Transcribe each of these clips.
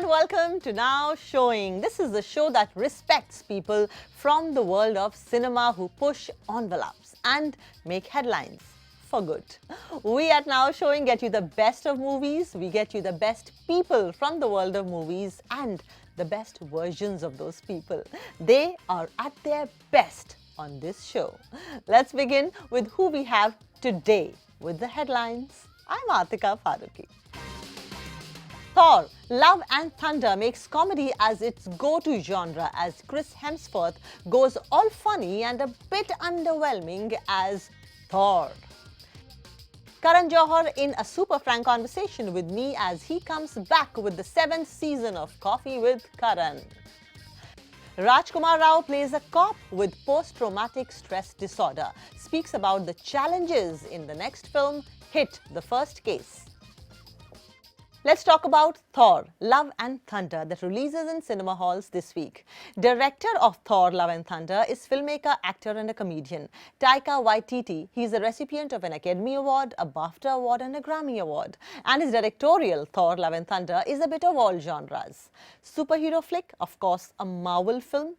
welcome to Now Showing. This is the show that respects people from the world of cinema who push envelopes and make headlines for good. We at Now Showing get you the best of movies, we get you the best people from the world of movies and the best versions of those people. They are at their best on this show. Let's begin with who we have today with the headlines. I'm Atika Farooqui. Thor, Love and Thunder makes comedy as its go-to genre as Chris Hemsworth goes all funny and a bit underwhelming as Thor. Karan Johar in a super frank conversation with me as he comes back with the 7th season of Coffee with Karan. Rajkummar Rao plays a cop with post-traumatic stress disorder, speaks about the challenges in the next film, Hit the First Case. Let's talk about Thor, Love and Thunder that releases in cinema halls this week. Director of Thor, Love and Thunder is filmmaker, actor and a comedian Taika Waititi. He is a recipient of an Academy Award, a BAFTA Award and a Grammy Award. And his directorial Thor, Love and Thunder is a bit of all genres. Superhero flick, of course a Marvel film,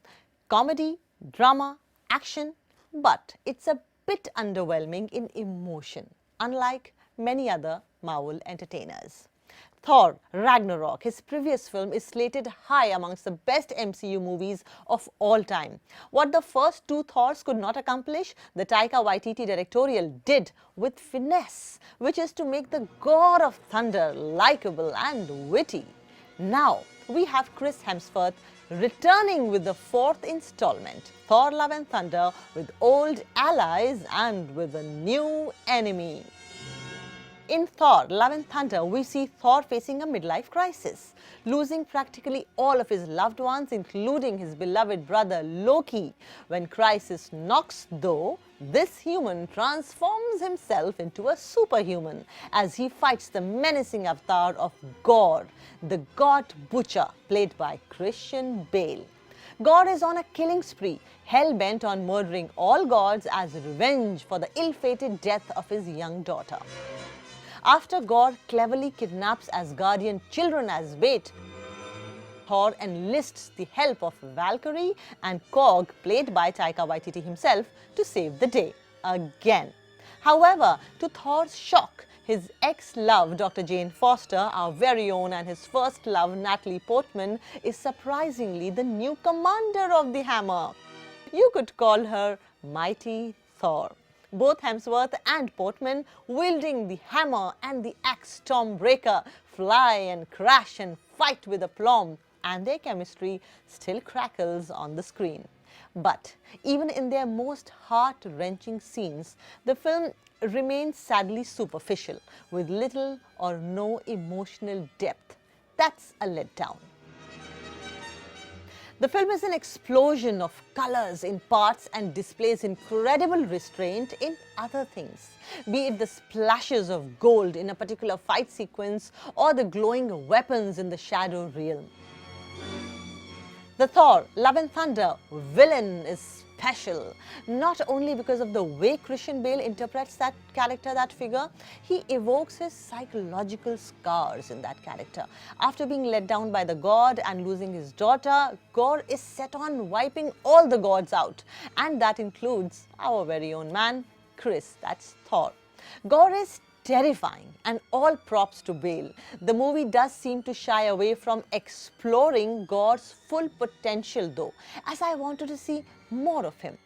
comedy, drama, action, but it's a bit underwhelming in emotion, unlike many other Marvel entertainers. Thor Ragnarok, his previous film, is slated high amongst the best MCU movies of all time. What the first two Thors could not accomplish, the Taika Waititi directorial did with finesse, which is to make the god of thunder likable and witty. Now, we have Chris Hemsworth returning with the 4th installment, Thor Love and Thunder, with old allies and with a new enemy. In Thor, Love and Thunder, we see Thor facing a midlife crisis, losing practically all of his loved ones, including his beloved brother Loki. When crisis knocks, though, this human transforms himself into a superhuman as he fights the menacing avatar of Gorr, the god butcher, played by Christian Bale. Gorr is on a killing spree, hell-bent on murdering all gods as revenge for the ill-fated death of his young daughter. After Gorr cleverly kidnaps Asgardian children as bait, Thor enlists the help of Valkyrie and Korg, played by Taika Waititi himself, to save the day again. However, to Thor's shock, his ex-love, Dr. Jane Foster, our very own, and his first love, Natalie Portman, is surprisingly the new commander of the hammer. You could call her Mighty Thor. Both Hemsworth and Portman, wielding the hammer and the axe Stormbreaker, fly and crash and fight with aplomb, and their chemistry still crackles on the screen. But even in their most heart-wrenching scenes, the film remains sadly superficial, with little or no emotional depth. That's a letdown. The film is an explosion of colors in parts and displays incredible restraint in other things, be it the splashes of gold in a particular fight sequence or the glowing weapons in the shadow realm. The Thor Love and Thunder villain is special, not only because of the way Christian Bale interprets that character, that figure. He evokes his psychological scars in that character. After being let down by the god and losing his daughter, Gorr is set on wiping all the gods out, and that includes our very own man, Chris, that's Thor. Gorr is terrifying, and all props to Bale. The movie does seem to shy away from exploring Gorr's full potential though, as I wanted to see more of him.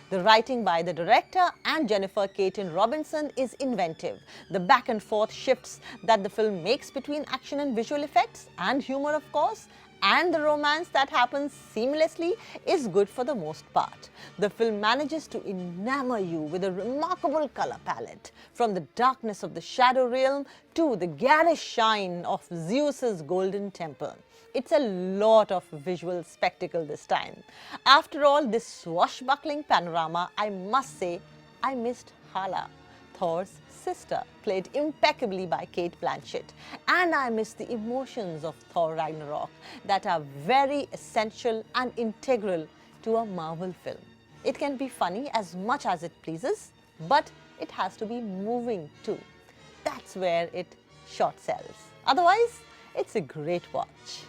The writing by the director and Jennifer Caton Robinson is inventive. The back and forth shifts that the film makes between action and visual effects, and humor of course, and the romance that happens seamlessly is good for the most part. The film manages to enamor you with a remarkable color palette, from the darkness of the shadow realm to the garish shine of Zeus's golden temple. It's a lot of visual spectacle this time. After all this swashbuckling panorama, I must say I missed Hala, Thor's sister, played impeccably by Cate Blanchett. And I miss the emotions of Thor Ragnarok that are very essential and integral to a Marvel film. It can be funny as much as it pleases, but it has to be moving too. That's where it short sells. Otherwise, It's a great watch.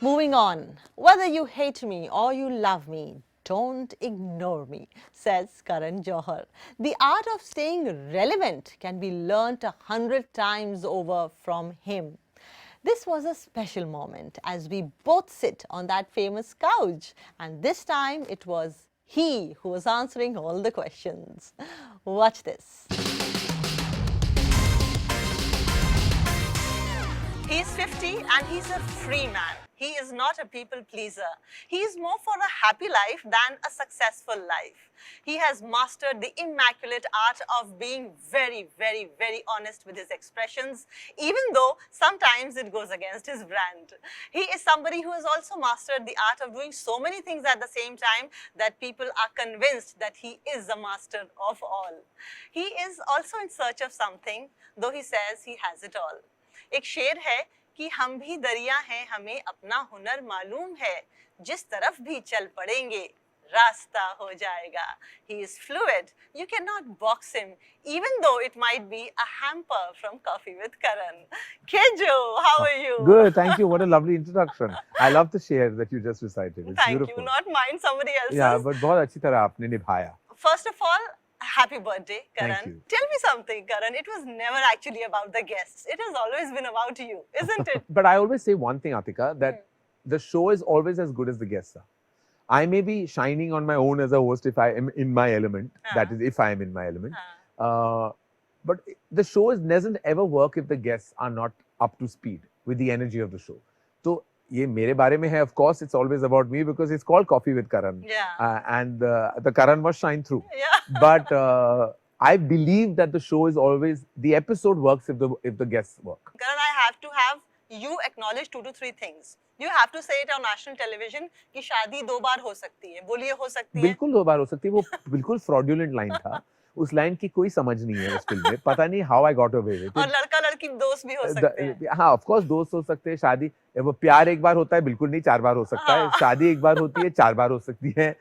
Moving on, whether you hate me or you love me, don't ignore me, says Karan Johar. The art of staying relevant can be learnt 100 times over from him. This was a special moment as we both sit on that famous couch, and this time it was he who was answering all the questions. Watch this. He's 50 and he's a free man. He is not a people pleaser. He is more for a happy life than a successful life. He has mastered the immaculate art of being very, very, very honest with his expressions, even though sometimes it goes against his brand. He is somebody who has also mastered the art of doing so many things at the same time that people are convinced that he is the master of all. He is also in search of something, though he says he has it all. एक शेर है कि हम भी दरिया हैं, हमें अपना हुनर मालूम है, जिस तरफ भी चल पड़ेंगे रास्ता हो जाएगा. He is fluid. You cannot box him, even though it might be a hamper from Coffee with Karan. Kejo, how are you? Good, thank you. What a lovely introduction. I love the share that you just recited. It's Thank beautiful. you, not mine, somebody else's. Yeah, but बहुत अच्छी तरह आपने निभाया. First of all, happy birthday, Karan. Thank you. Tell me something, Karan. It was never actually about the guests. It has always been about you, isn't it? But I always say one thing, Atika, that the show is always as good as the guests are. I may be shining on my own as a host if I am in my element. That is, if I am in my element. But the show doesn't ever work if the guests are not up to speed with the energy of the show. So, ये मेरे बारे में है, of course it's always about me because it's called Coffee with Karan. Yeah. And the Karan must shine through. Yeah. But I believe that the show is always, the episode works if the guests work. Karan, I have to have you acknowledge 2 to 3 things. You have to say it on national television कि शादी 2 बार हो सकती है. बोलिए हो सकती है. बिल्कुल 2 बार हो सकती है. वो बिल्कुल fraudulent line था. उस लाइन की कोई समझ नहीं है उस फिल्म में. पता नहीं how I got away with it. और लड़का लड़की दोस्त भी हो सकते हैं. हाँ, of course दोस्त हो सकते हैं. शादी वो प्यार एक बार होता है, बिल्कुल नहीं 4 बार हो सकता है. शादी एक बार होती है, 4 बार हो सकती है.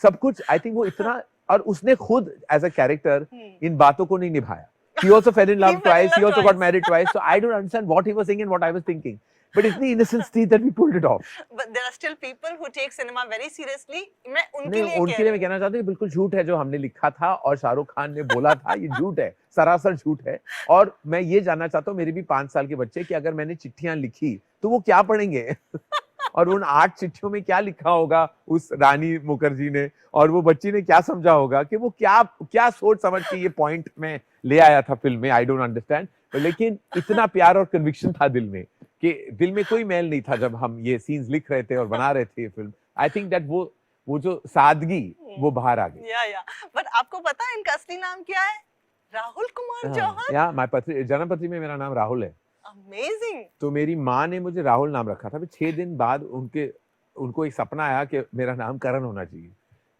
सब कुछ I think वो इतना, और उसने खुद as a character इन बातों को नहीं निभाया. He also fell in love twice. He also got married twice. So I don't understand what he was saying and what I was thinking. But it's the innocence that we pulled it off. But there are still people who take cinema very seriously. मैं उनके लिए मैं कहना चाहता हूँ बिल्कुल झूठ है जो हमने लिखा था और शाहरुख खान ने बोला था. ये झूठ है, सरासर झूठ है. और मैं ये जानना चाहता हूँ, मेरे भी 5 साल के बच्चे, कि अगर मैंने चिट्ठियां लिखी तो वो क्या पढ़ेंगे? और उन 8 चिट्ठियों में क्या लिखा होगा उस रानी मुखर्जी ने, और वो बच्ची ने क्या समझा होगा, कि वो क्या सोच समझ के ये पॉइंट में ले आया था फिल्म में. I don't understand. लेकिन इतना प्यार और कन्विक्शन था दिल में कि दिल में कोई मैल नहीं था जब हम ये सीन्स लिख रहे थे और बना रहे थे ये फिल्म. आई थिंक दैट वो जो सादगी वो बाहर आ गई. या बट आपको पता है इनका असली नाम क्या है? राहुल कुमार जौहर. या माय जन्मपत्री में मेरा नाम राहुल है. अमेजिंग. तो मेरी माँ ने मुझे राहुल नाम रखा था. फिर 6 दिन बाद उनको एक सपना आया कि मेरा नाम करण होना चाहिए.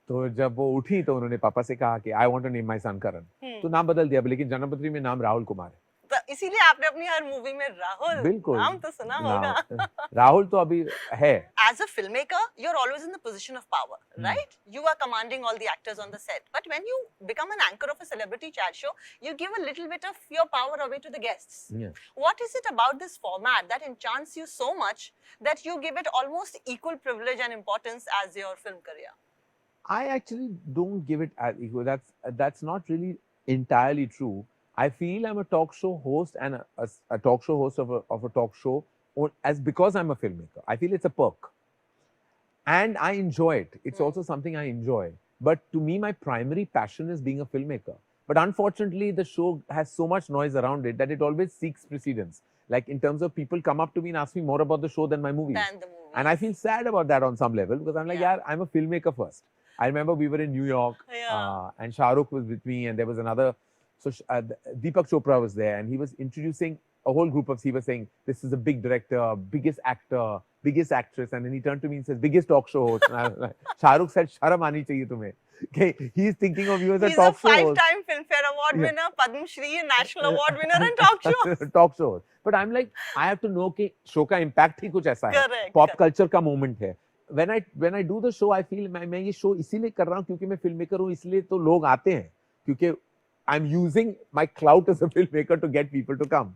तो जब वो उठी तो उन्होंने पापा से कहा कि I want to name my son Karan. तो नाम बदल दिया, लेकिन जन्मपत्री में नाम राहुल कुमार है. तो इसीलिए आपने अपनी हर मूवी में राहुल नाम तो सुना होगा. राहुल तो अभी है. As a filmmaker, you're always in the position of power, right? You are commanding all the actors on the set. But when you become an anchor of a celebrity chat show, you give a little bit of your power away to the guests. Yeah. What is it about this format that enchants you so much that you give it almost equal privilege and importance as your film career? I actually don't give it as equal. That's not really entirely true. I feel I'm a talk show host and a talk show host of a talk show because I'm a filmmaker. I feel it's a perk. And I enjoy it. It's also something I enjoy. But to me, my primary passion is being a filmmaker. But unfortunately, the show has so much noise around it that it always seeks precedence. Like in terms of people come up to me and ask me more about the show than my movies. And I feel sad about that on some level because I'm like, yeah, I'm a filmmaker first. I remember we were in New York and Shah Rukh was with me and there was another. So Deepak Chopra was there and he was introducing a whole group of, he was saying, this is a big director, biggest actor, biggest actress. And then he turned to me and says, biggest talk show host. And I was like, Shah Rukh said, sharam aani chahiye tumhe. Okay, he's thinking of you as a talk show host. He's a 5-time Filmfare Award winner, Padma Shri, National Award winner and talk show host. Talk show host. But I'm like, I have to know कि show का impact ही कुछ ऐसा है. Correct. Pop culture का moment है. When I do the show, I feel मैं ये show इसीलिए कर रहा हूँ क्योंकि मैं filmmaker हूँ, इसलिए तो लोग आते हैं. क्योंकि I'm using my clout as a filmmaker to get people to come.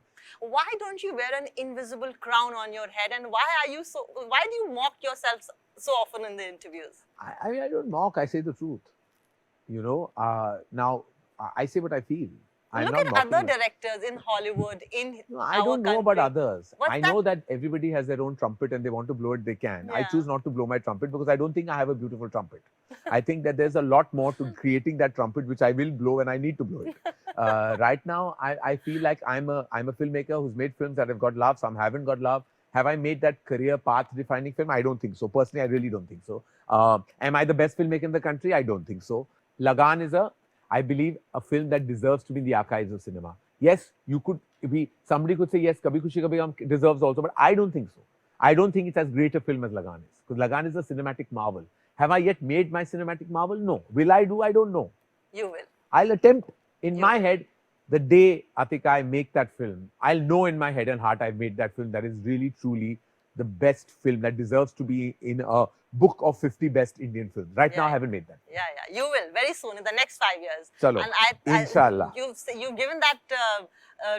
Why don't you wear an invisible crown on your head, and why do you mock yourself so often in the interviews? I mean, I don't mock. I say the truth. You know, now I say what I feel. I'm Look not at mocking other it. directors in Hollywood, in No, I our don't know about country. others. What's I know that everybody has their own trumpet and they want to blow it, they can. I Yeah. choose not to blow my trumpet because I don't think I have a beautiful trumpet. I think that there's a lot more to creating that trumpet, which I will blow when I need to blow it. Right now, I feel like I'm a filmmaker who's made films that have got love, some haven't got love. Have I made that career path defining film? I don't think so. Personally, I really don't think so. Am I the best filmmaker in the country? I don't think so. Lagan is I believe, a film that deserves to be in the archives of cinema. Yes, somebody could say, yes, Kabhi Khushi Kabhi Gham deserves also, but I don't think so. I don't think it's as great a film as Lagan is, because Lagan is a cinematic marvel. Have I yet made my cinematic marvel? No. Will I do? I don't know. You will. I'll attempt. In my head, the day, Atika, I make that film, I'll know in my head and heart I've made that film that is really, truly the best film that deserves to be in a book of 50 best Indian films. Right now, I haven't made that. Yeah. You will very soon, in the next 5 years. Chalo. And Inshallah. You've given that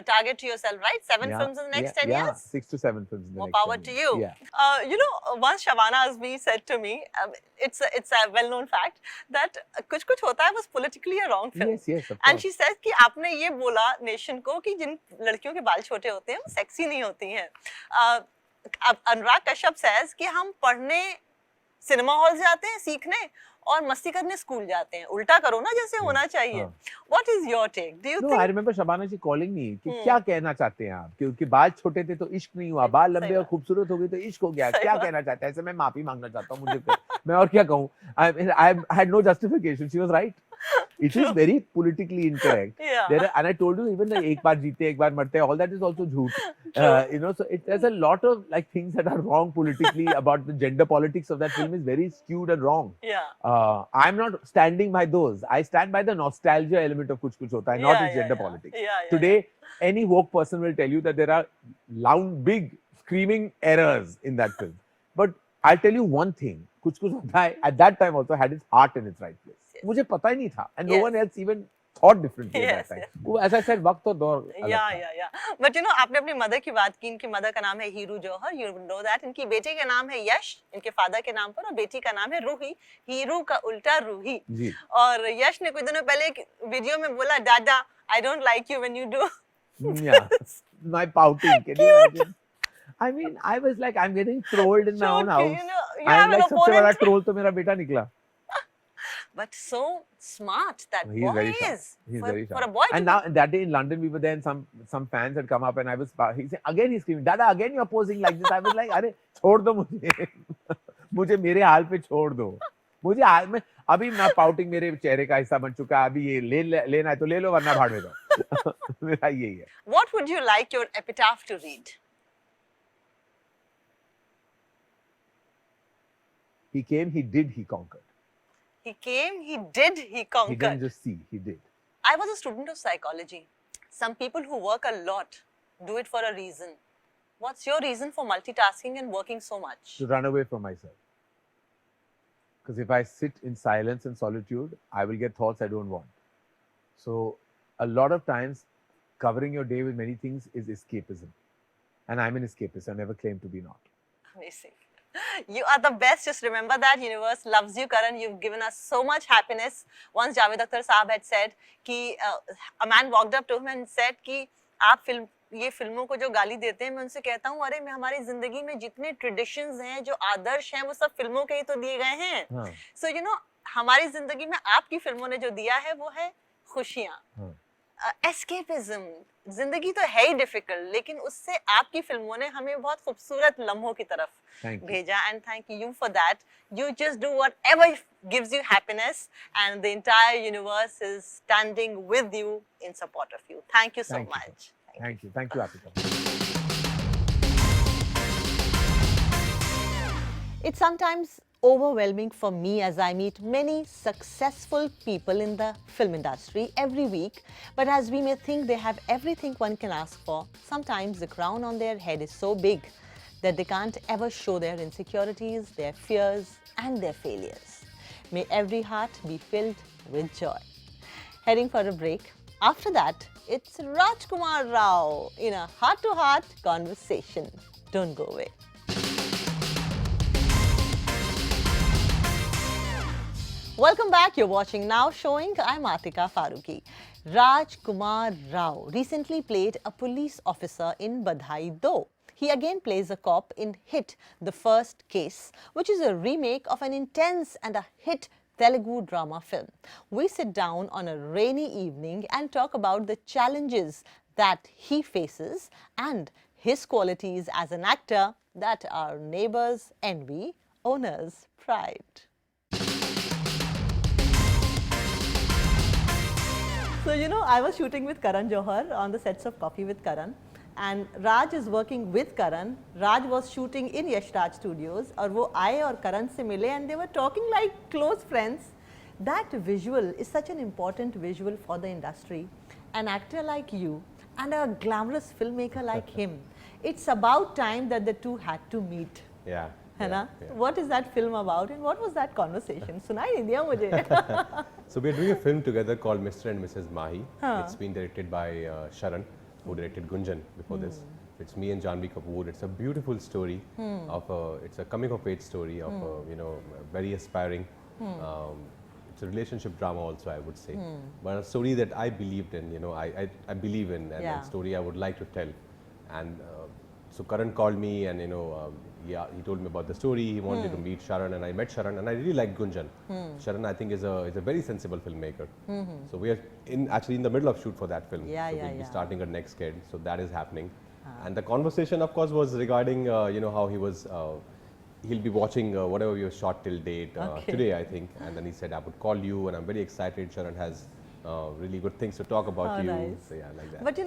target to yourself, right? 7 films in the next 10 years? 6 to 7 films in the More next 10 power years. to you. Yeah. You know, once Shabana Azmi said to me, it's a well-known fact that Kuch Kuch Hota Hai was politically a wrong film. Yes, of course. And she said कि आपने ये बोला nation को कि जिन लड़कियों के बाल छोटे होते हैं वो sexy नहीं होती हैं. अनुराग कश्यप says कि हम पढ़ने सिनेमा हॉल जाते हैं सीखने और मस्ती करने स्कूल जाते हैं. उल्टा करो ना जैसे होना चाहिए. What is your take? Do you think? I remember Shabana ji calling me कि क्या कहना चाहते हैं आप कि उनके बाल छोटे थे तो इश्क नहीं हुआ, बाल लंबे और खूबसूरत हो गए तो इश्क हो गया. क्या कहना चाहते हैं? ऐसे मैं माफी मांगना चाहता हूँ. मुझे मैं और क्या कहूँ? I had no justification. She was right. It is very politically incorrect. Yeah. And I told you, even the ek baar jeete, ek baar marte, all that is also jhoot. You know, so there's a lot of like things that are wrong politically about the gender politics of that film is very skewed and wrong. Yeah. I'm not standing by those. I stand by the nostalgia element of Kuch Kuch Hota Hai, not its gender politics. Today, any woke person will tell you that there are loud, big, screaming errors in that film. But I'll tell you one thing. Kuch Kuch Hota Hai at that time also had its heart in its right place. मुझे पता ही नहीं था, and no one else even thought differently at that time. As I said, वक्त और दौर अलग था. Yeah. But you know, आपने अपनी मदर की बात की. इनकी मदर का नाम है हीरू जौहर. You know that. इनकी बेटे का नाम है यश, इनके फादर के नाम पर, और बेटी का नाम है रूही. हीरू का उल्टा रूही. और यश ने कुछ दिनों पहले एक वीडियो में बोला, दादा, I don't like you when you do. Yeah, my pouting. Can you imagine? I mean, I was like, I'm getting trolled in my own house. You know, you I'm have like, an सबसे बड़ा opponent. troll तो मेरा बेटा निकला. But so smart that He's boy very sharp. is. He's very sharp. For a boy and now that day in London, we were there, and some fans had come up, and I was he said, again he's screaming, Dada, again you're posing like this. I was like, अरे छोड़ दो मुझे, मुझे मेरे हाल पे छोड़ दो. मुझे हाल में अभी मैं पाउटिंग मेरे चेहरे का हिस्सा बन चुका है. अभी ये लेना है तो ले लो, वरना भाड़ में दो. मेरा यही है. What would you like your epitaph to read? He came, he did, he conquered. He came, he did, he conquered. He didn't just see, he did. I was a student of psychology. Some people who work a lot do it for a reason. What's your reason for multitasking and working so much? To run away from myself. Because if I sit in silence and solitude, I will get thoughts I don't want. So a lot of times, covering your day with many things is escapism. And I'm an escapist. I never claim to be not. Amazing. You are the best. Just remember that. Universe loves you, Karan. You've given us so much happiness. Once Javed Akhtar Saab had said कि a man walked up to him and said कि आप ये फिल्मों को जो गाली देते हैं, मैं उनसे कहता हूँ, अरे मैं हमारी जिंदगी में जितने ट्रेडिशंस हैं, जो आदर्श हैं, वो सब फिल्मों के ही तो दिए गए हैं. So you know, हमारी जिंदगी में आपकी फिल्मों ने जो दिया है, वो है खुशियाँ. एस्केपिज्म. जिंदगी तो है ही डिफिकल्ट, लेकिन उससे आपकी फिल्मों ने हमें बहुत खूबसूरत लम्हों की तरफ भेजा. And thank you for that. You just do whatever gives you happiness, and the entire universe is standing with you in support of you. Thank you so much. Thank you, Atika. It's sometimes overwhelming for me as I meet many successful people in the film industry every week. But as we may think they have everything one can ask for, sometimes the crown on their head is so big that they can't ever show their insecurities, their fears, and their failures. May every heart be filled with joy. Heading for a break. After that, it's Rajkummar Rao in a heart-to-heart conversation. Don't go away. Welcome back. You're watching Now Showing. I'm Atika Farooqui. Rajkummar Rao recently played a police officer in Badhai Do. He again plays a cop in Hit, the First Case, which is a remake of an intense and a hit Telugu drama film. We sit down on a rainy evening and talk about the challenges that he faces and his qualities as an actor that our neighbors envy, owners pride. So, I was shooting with Karan Johar on the sets of Coffee with Karan, and Raj is working with Karan. Raj was shooting in Yash Raj Studios, and वो आए और Karan से मिले, and they were talking like close friends. That visual is such an important visual for the industry. An actor like you and a glamorous filmmaker like him, it's about time that the two had to meet. Yeah. है ना? What is that film about and what was that conversation? सुनाई नहीं दिया मुझे. So we're doing a film together called Mr. and Mrs. Mahi. It's been directed by Sharan, who directed Gunjan before this. It's me and Janvi Kapoor. It's a beautiful story of it's a coming of age story of very aspiring. It's a relationship drama also, I would say, but a story that I believed in. I believe in, and a story I would like to tell. And so Karan called me, and he told me about the story. He wanted to meet Sharan, and I met Sharan, and I really liked Gunjan. Sharan, I think, is a very sensible filmmaker. So we are actually in the middle of shoot for that film. We'll be starting our next sked. So that is happening. And the conversation, of course, was regarding how he was. He'll be watching whatever we have shot till date today, I think. And then he said, I would call you, and I'm very excited. Sharan has really good things to talk about you. Nice. So yeah, like that. But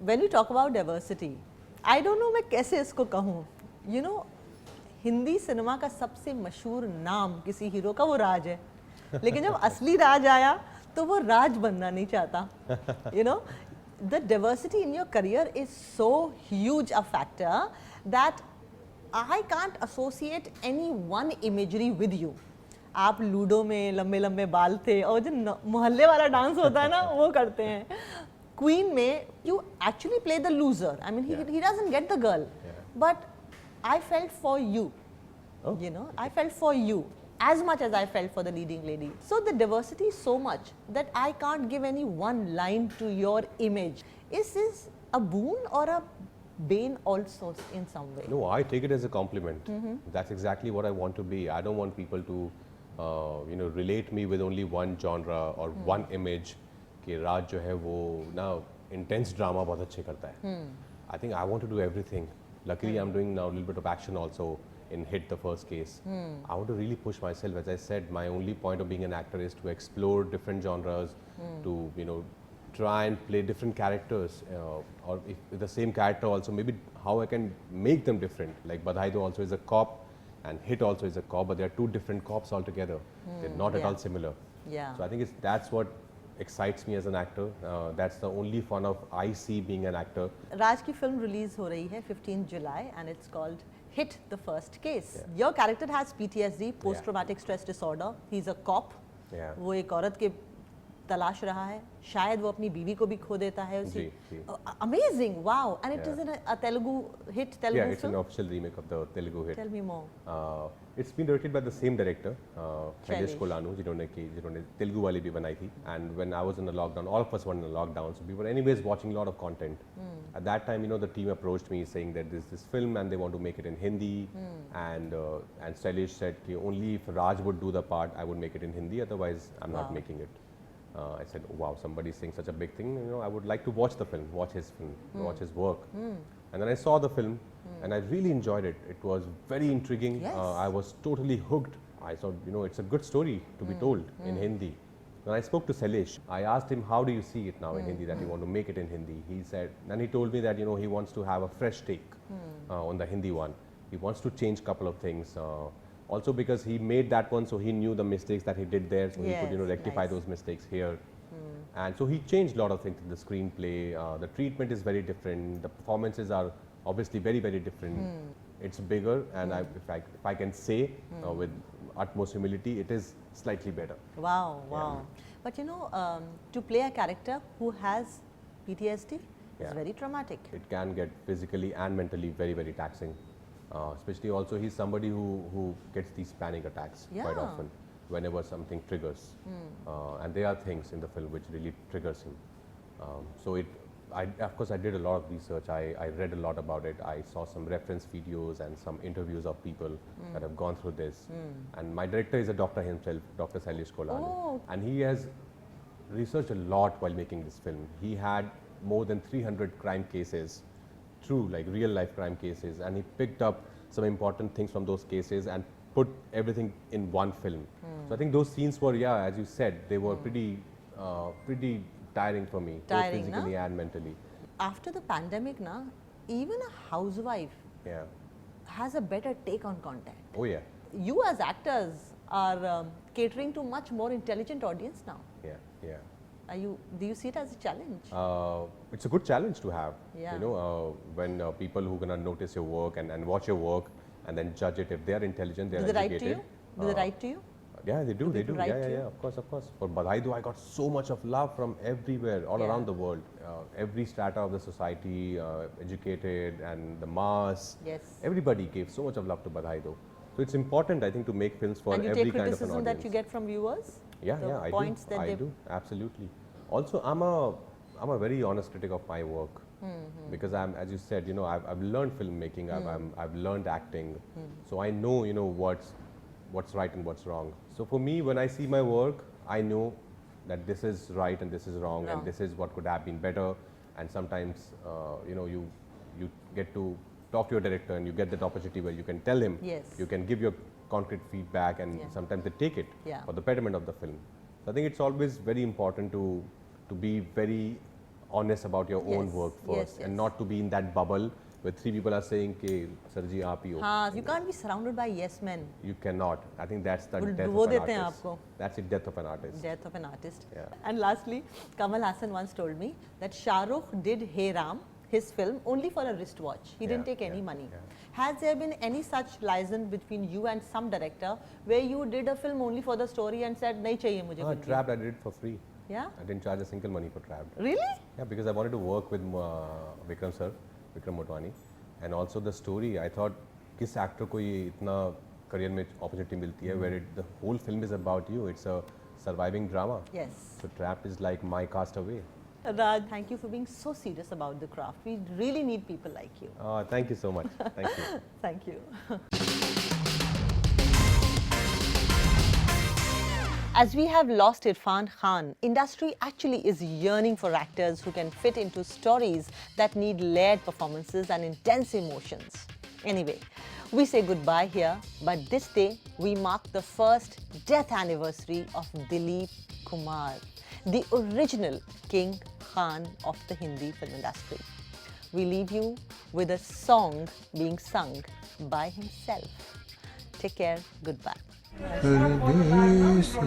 when you talk about diversity, I don't know मैं कैसे इसको कहूँ. Hindi cinema का सबसे मशहूर नाम किसी hero का वो राज है, लेकिन जब असली राज आया तो वो राज बनना नहीं चाहता. The diversity in your career is so huge a factor that I can't associate any one imagery with you. आप लूडो में लंबे लंबे बाल थे और जो मोहल्ले वाला डांस होता है ना वो करते हैं. Queen में you actually play the loser. I mean he doesn't get the girl, but I felt for you. I felt for you as much as I felt for the leading lady. So the diversity is so much that I can't give any one line to your image. Is this a boon or a bane also in some way? No, I take it as a compliment. That's exactly what I want to be. I don't want people to, relate me with only one genre or one image. कि राज जो है वो ना intense drama बहुत अच्छे करता है. I think I want to do everything. Luckily, I'm doing now a little bit of action also in Hit, the First Case. I want to really push myself. As I said, my only point of being an actor is to explore different genres, to try and play different characters, or if the same character also, maybe how I can make them different. Like Badhai Do also is a cop, and Hit also is a cop, but they are two different cops altogether. They're not at all similar. Yeah. So I think that's what excites me as an actor. That's the only fun of I see being an actor. Raj की film release हो रही है 15 July and it's called Hit, the First Case. Your character has PTSD, post-traumatic stress disorder. He's a cop. वो एक औरत के तलाश रहा है. शायद वो अपनी बीवी को भी खो देता है उसी. Amazing, wow! And it is in a Telugu hit Telugu film. Yeah, it's an official remake of the Telugu hit. Tell me more. It's been directed by the same director, Shailesh Kolanu, जिन्होंने तेलुगु वाली भी बनाई थी. And when I was in the lockdown, all of us were in the lockdown, so we were anyways watching a lot of content. At that time, the team approached me saying that there's this film and they want to make it in Hindi. And Shailesh said only if Raj would do the part, I would make it in Hindi. Otherwise, I'm not making it. I said, oh, wow, somebody's saying such a big thing. I would like to watch the film, watch his film, watch his work. And then I saw the film, and I really enjoyed it. It was very intriguing. Yes. I was totally hooked. I thought, it's a good story to be told in Hindi. When I spoke to Shailesh, I asked him, how do you see it now in Hindi, that you want to make it in Hindi? He said, and he told me that, he wants to have a fresh take on the Hindi one. He wants to change a couple of things. Also because he made that one, so he knew the mistakes that he did there, so he could rectify those mistakes here. And so he changed a lot of things in the screenplay. The treatment is very different. The performances are obviously very, very different. It's bigger, and if I can say with utmost humility, it is slightly better. Wow, wow. But you know, to play a character who has PTSD is Yeah. very traumatic. It can get physically and mentally very, very taxing. Especially also he's somebody who gets these panic attacks quite Yeah. often whenever something triggers. And there are things in the film which really triggers him. Of course I did a lot of research. I read a lot about it. I saw some reference videos and some interviews of people that have gone through this. And my director is a doctor himself, Dr. Sailesh Kolani. Oh. And he has researched a lot while making this film. He had more than 300 crime cases, true, like real life crime cases, and he picked up some important things from those cases and put everything in one film. So I think those scenes were, yeah, as you said, they were pretty tiring for me, both Tiring, physically and mentally. After the pandemic, na, even a housewife Yeah. has a better take on content. Oh yeah. You as actors are catering to much more intelligent audience now. Yeah. Yeah. Do you see it as a challenge? It's a good challenge to have. Yeah. You know, when people who gonna notice your work and watch your work and then judge it, if they are intelligent, they are Do they write educated. to you? Do they write to you? Yeah, they do. They do. people write Yeah, to you? yeah, of course, of course. For Badhai Do, I got so much of love from everywhere, all Yeah. around the world. Every strata of the society, educated and the mass. Yes. Everybody gave so much of love to Badhai Do. So it's important, I think, to make films for And you every take kind of an criticism audience. that you get from viewers? Yeah, The yeah, I points do. that I they do, absolutely. Also, I'm a very honest critic of my work because I'm, as you said, you know, I've learned filmmaking, I've learned acting, so I know, you know, what's right and what's wrong. So for me, when I see my work, I know that this is right and this is wrong, Wrong. and this is what could have been better. And sometimes, you know, you get to talk to your director and you get that opportunity where you can tell him, Yes. you can give your concrete feedback, and Yeah. sometimes they take it Yeah. for the betterment of the film. So I think it's always very important to be very honest about your own Yes, work yes, first, yes. and not to be in that bubble where three people are saying, "Ke, sir ji, aap hi ho." हाँ, you can't be surrounded by yes men. You cannot. I think that's the वो death वो of an देते हैं artist. आपको. That's the death of an artist. Death of an artist. Yeah. And lastly, Kamal Hassan once told me that Shah Rukh did Hey Ram, his film, only for a wristwatch. He didn't Yeah, take any yeah, money. yeah. Has there been any such liaison between you and some director where you did a film only for the story and said, "नहीं चाहिए मुझे film की"? Trapped, I did it for free. Yeah? I didn't charge a single money for Trapped. Really? Yeah, because I wanted to work with Vikram sir, Vikram Motwani, and also the story. I thought, किस actor को ये इतना career में opportunity मिलती है, where the whole film is about you. It's a surviving drama. Yes. So Trapped is like my castaway. Raj, thank you for being so serious about the craft. We really need people like you. Thank you so much. Thank you. Thank you. As we have lost Irfan Khan, industry actually is yearning for actors who can fit into stories that need layered performances and intense emotions. Anyway, we say goodbye here, but this day we mark the first death anniversary of Dilip Kumar, the original King Khan of the Hindi film industry. We leave you with a song being sung by himself. Take care. Goodbye. परदेसी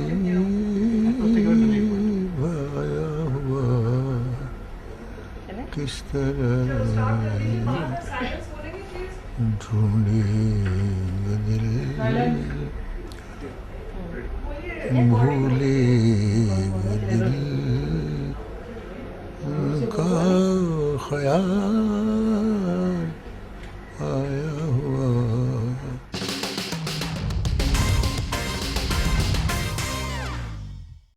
भाया हुआ किस तरह ढूंढेंगे दिल